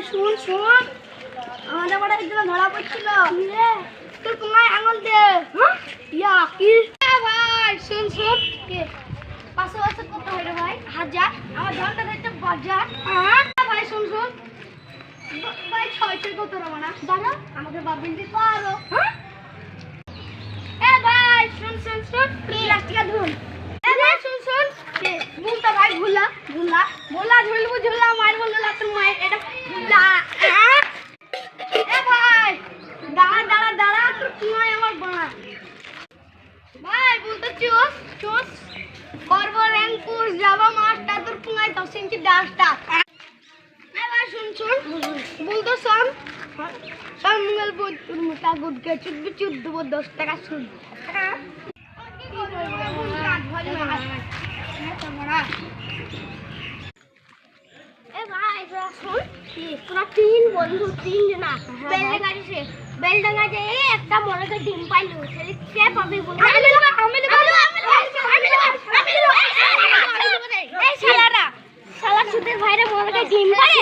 শুন শুন আমাদের বাড়ির জন্য ধরা পড়ছিল তোর কোনায় আঙুল দে ইয়া কি ভাই শুন শুন কে 500 বছর কত হলো ভাই 1000 আমার ধনটা দিতে বাজার ভাই শুন শুন ভাই 600 কত রবা না দাঁড়া আমাকে বাবিল দি পারো এ ভাই শুন শুন শুন প্লাস্টিকা ধুন এ ভাই শুন শুন কে বুলতা ভাই ভুলা ভুলা ভুলা ঝুলবু ঝুলা মার বললা তোর মায়ের এটা ভুলা এ ভাই দাঁড়া দাঁড়া দাঁড়া তোর কোনায় আমার বানা ভাই বলতে চুস চুস করব র্যাঙ্কুস যাবা মাস্টার তোর কোনায় 10 ইঞ্চি ডাস্টা এ ভাই শুন শুন বলতো শোন শোন মঙ্গল বুধ তোর মোটা গুডকে চুদবি চুদ দেবো 10 টাকা শুন এ ভাই শুন তোরা তিন বন্ধু তিন জনা বেলডাঙ্গাতে বেলডাঙ্গাতে একটা মরকে ডিম পাইলো সে পাবে বল আমি এই শালারা শালা সুদের ভাইরে মরকে ডিম পারে